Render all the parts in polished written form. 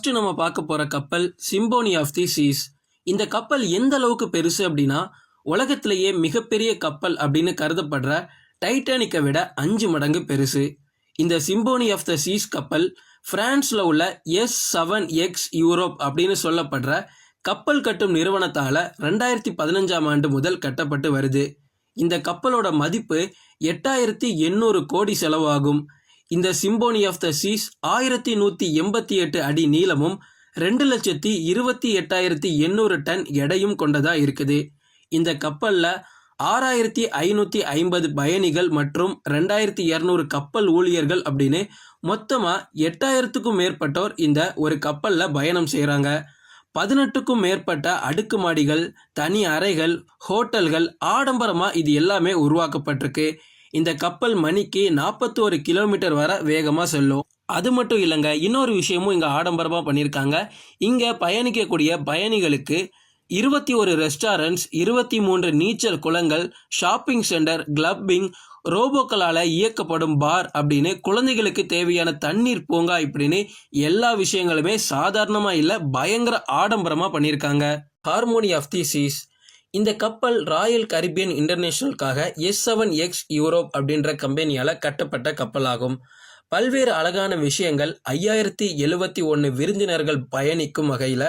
First நம்ம பார்க்க போற கப்பல் சிம்போனி ஆஃப் தி சீஸ். இந்த கப்பல் எந்த அளவுக்கு பெருசு அப்படின்னா உலகத்திலேயே மிகப்பெரிய கப்பல் அப்படின்னு கருதப்படுற டைட்டானிக்கை விட 5 மடங்கு பெருசு. இந்த சிம்போனி ஆஃப் த சீஸ் கப்பல் பிரான்ஸ்ல உள்ள S7X யூரோப் அப்படின்னு சொல்லப்படுற கப்பல் கட்டும் நிறுவனத்தால 2015ஆம் ஆண்டு முதல் கட்டப்பட்டு வருது. இந்த கப்பலோட மதிப்பு 8800 கோடி செலவாகும். இந்த சிம்போனி ஆஃப் த சீஸ் 1188 அடி நீளமும் 2,28,800 டன் எடையும் கொண்டதா இருக்குது. இந்த கப்பல்ல 6550 பயணிகள் மற்றும் 2200 கப்பல் ஊழியர்கள் அப்படின்னு மொத்தமா 8000க்கும் மேற்பட்டோர் இந்த ஒரு கப்பல்ல பயணம் செய்யறாங்க. 18க்கும் மேற்பட்ட அடுக்குமாடிகள், தனி அறைகள், ஹோட்டல்கள், ஆடம்பரமா இது எல்லாமே உருவாக்கப்பட்டிருக்கு. இந்த கப்பல் மணிக்கு 41 கிலோமீட்டர் வரை வேகமா செல்லும். அது மட்டும் இல்லைங்க, இன்னொரு விஷயமும் இங்க ஆடம்பரமா பண்ணியிருக்காங்க. இங்க பயணிக்கக்கூடிய பயணிகளுக்கு 21 ரெஸ்டாரண்ட்ஸ், 23 நீச்சல் குளங்கள், ஷாப்பிங் சென்டர், கிளப்பிங், ரோபோக்களால இயக்கப்படும் பார் அப்படின்னு குழந்தைகளுக்கு தேவையான தண்ணீர் பூங்கா இப்படின்னு எல்லா விஷயங்களுமே சாதாரணமா இல்ல, பயங்கர ஆடம்பரமா பண்ணியிருக்காங்க. Harmony of the Seas. இந்த கப்பல் ராயல் கரிபியன் இன்டர்நேஷனலுக்காக S7X யூரோப் அப்படின்ற கம்பெனியால கட்டப்பட்ட கப்பலாகும். பல்வேறு அழகான விஷயங்கள், 5071 விருந்தினர்கள் பயணிக்கும் வகையில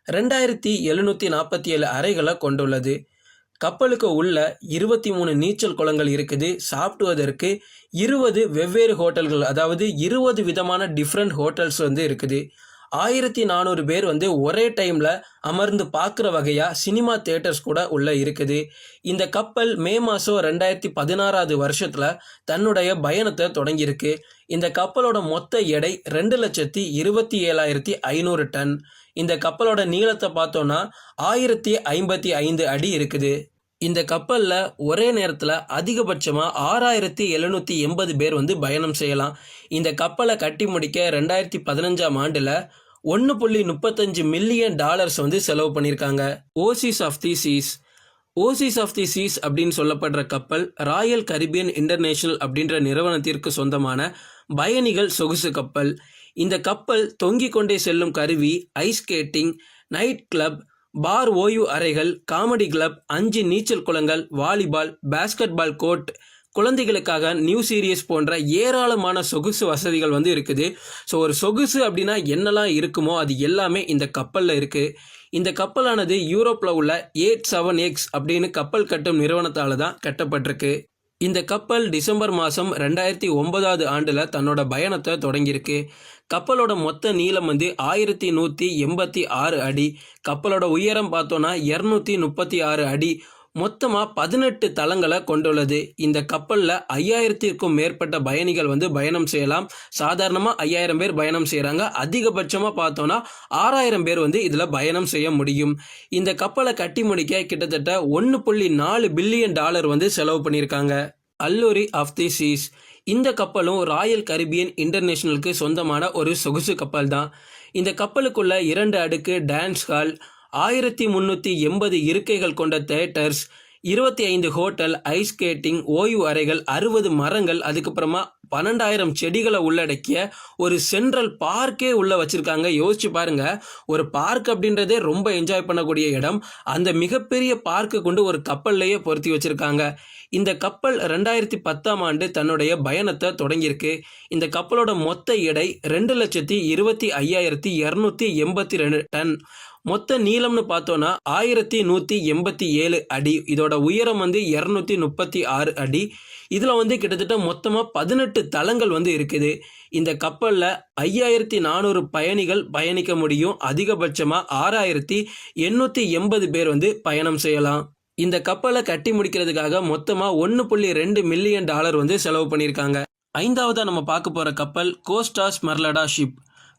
2747 அறைகளை கொண்டுள்ளது. கப்பலுக்கு உள்ள 23 நீச்சல் குளங்கள் இருக்குது. சாப்பிடுவதற்கு 20 வெவ்வேறு ஹோட்டல்கள், அதாவது 20 விதமான டிஃப்ரெண்ட் ஹோட்டல்ஸ் இருக்குது. 1400 பேர் ஒரே டைம்ல அமர்ந்து பார்க்குற வகையா சினிமா தியேட்டர்ஸ் கூட உள்ள இருக்குது. இந்த கப்பல் மே மாதம் 2016 வருஷத்துல தன்னுடைய பயணத்தை தொடங்கியிருக்கு. இந்த கப்பலோட மொத்த எடை 2,27,500 டன். இந்த கப்பலோட நீளத்தை பார்த்தோம்னா 1055 அடி இருக்குது. இந்த கப்பல்ல ஒரே நேரத்துல அதிகபட்சமா 6780 பேர் பயணம் செய்யலாம். இந்த கப்பலை கட்டி முடிக்க 2015ஆம் ஆண்டுல $1.35 மில்லியன் செலவு பண்ணியிருக்காங்க. Oasis of the Seas. Oasis of the Seas அப்படின்னு சொல்லப்படுற கப்பல் ராயல் கரிபியன் இன்டர்நேஷனல் அப்படின்ற நிறுவனத்திற்கு சொந்தமான பயணிகள் சொகுசு கப்பல். இந்த கப்பல் தொங்கிக் கொண்டே செல்லும் கருவி, ஐஸ் ஸ்கேட்டிங், நைட் கிளப், பார், ஓய்வு அறைகள், காமெடி கிளப், 5 நீச்சல் குளங்கள், வாலிபால், பாஸ்கெட் பால் கோர்ட், குழந்தைகளுக்காக நியூ சீரியஸ் போன்ற ஏராளமான சொகுசு வசதிகள் இருக்குது. ஸோ ஒரு சொகுசு அப்படின்னா என்னெல்லாம் இருக்குமோ அது எல்லாமே இந்த கப்பலில் இருக்குது. இந்த கப்பலானது யூரோப்பில் உள்ள 7X அப்படின்னு கப்பல் கட்டும் நிறுவனத்தால் தான் கட்டப்பட்டிருக்கு. இந்த கப்பல் டிசம்பர் மாதம் 2009 ஆண்டில் தன்னோட பயணத்தை தொடங்கியிருக்கு. கப்பலோட மொத்த நீளம் 1186 அடி. கப்பலோட உயரம் பார்த்தோன்னா 236 அடி. மொத்தமாக 18 தளங்களை கொண்டுள்ளது. இந்த கப்பலில் 5000க்கும் மேற்பட்ட பயணிகள் பயணம் செய்யலாம். சாதாரணமாக 5000 பேர் பயணம் செய்கிறாங்க. அதிகபட்சமாக பார்த்தோன்னா 6000 பேர் இதில் பயணம் செய்ய முடியும். இந்த கப்பலை கட்டி முடிக்க கிட்டத்தட்ட $1.4 பில்லியன் செலவு பண்ணியிருக்காங்க. Allure of the Seas. இந்த கப்பலும் ராயல் கரிபியன் இன்டர்நேஷனலுக்கு சொந்தமான ஒரு சொகுசு கப்பல் தான். இந்த கப்பலுக்குள்ள 2 அடுக்கு டான்ஸ் ஹால், 1380 இருக்கைகள் கொண்ட தியேட்டர்ஸ், 25 ஹோட்டல், ஐஸ் ஸ்கேட்டிங், ஓய்வு அறைகள், 60 மரங்கள், அதுக்கப்புறமா 12,000 செடிகளை உள்ளடக்கிய ஒரு சென்ட்ரல் பார்க்கே உள்ள வச்சிருக்காங்க. யோசிச்சு பாருங்க, ஒரு பார்க் அப்படின்றதே ரொம்ப என்ஜாய் பண்ணக்கூடிய இடம். அந்த மிகப்பெரிய பார்க்கு கொண்டு ஒரு கப்பல்லையே பொருத்தி வச்சிருக்காங்க. இந்த கப்பல் 2010ஆம் ஆண்டு தன்னுடைய பயணத்தை தொடங்கியிருக்கு. இந்த கப்பலோட மொத்த எடை 2,25,282 டன். மொத்த நீளம்னு பார்த்தோன்னா 1187 அடி. இதோட உயரம் 236 அடி. இதில் கிட்டத்தட்ட மொத்தமாக 18 தளங்கள் இருக்குது. இந்த கப்பலில் 5400 பயணிகள் பயணிக்க முடியும். அதிகபட்சமாக 6880 பேர் பயணம் செய்யலாம். இந்த கப்பலை கட்டி முடிக்கிறதுக்காக மொத்தமாக $1.2 மில்லியன் செலவு பண்ணியிருக்காங்க. 5ஆவதா நம்ம பார்க்க போகிற கப்பல் கோஸ்டாஸ் மெர்லடா ஷிப்.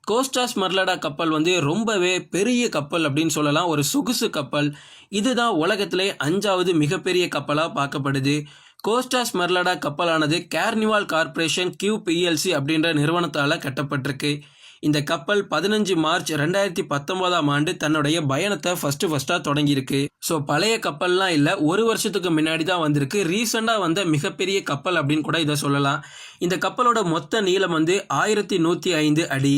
கோஸ்டாஸ் மெர்லடா கப்பல் ரொம்பவே பெரிய கப்பல் அப்படின்னு சொல்லலாம். ஒரு சொகுசு கப்பல். இதுதான் உலகத்திலே 5ஆவது மிகப்பெரிய கப்பலாக பார்க்கப்படுது. கோஸ்டாஸ் மெர்லடா கப்பலானது கார்னிவால் கார்ப்பரேஷன் QPLC அப்படின்ற நிறுவனத்தால் கட்டப்பட்டிருக்கு. இந்த கப்பல் 15 மார்ச் 2019ஆம் ஆண்டு தன்னுடைய பயணத்தை ஃபர்ஸ்டா தொடங்கியிருக்கு. ஸோ பழைய கப்பல்லாம் இல்லை, ஒரு வருஷத்துக்கு முன்னாடி தான் வந்திருக்கு. ரீசெண்டாக வந்த மிகப்பெரிய கப்பல் அப்படின்னு கூட இதை சொல்லலாம். இந்த கப்பலோட மொத்த நீளம் 1105 அடி.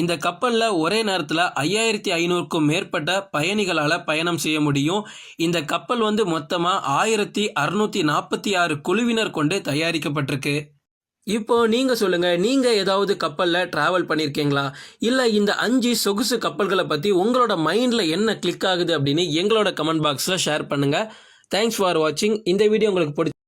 இந்த கப்பல்ல ஒரே நேரத்தில் 5500க்கும் மேற்பட்ட பயணிகளால் பயணம் செய்ய முடியும். இந்த கப்பல் வந்து மொத்தமாக 1646 குழுவினர் கொண்டு தயாரிக்கப்பட்டிருக்கு. இப்போ நீங்க சொல்லுங்க, நீங்க ஏதாவது கப்பல்ல டிராவல் பண்ணிருக்கீங்களா? இல்ல இந்த 5 சொகுசு கப்பல்களை பத்தி உங்களோட மைண்ட்ல என்ன கிளிக் ஆகுது அப்படின்னு எங்களோட கமெண்ட் பாக்ஸ்ல ஷேர் பண்ணுங்க. தேங்க்ஸ் ஃபார் வாட்சிங். இந்த வீடியோ உங்களுக்கு பிடிச்ச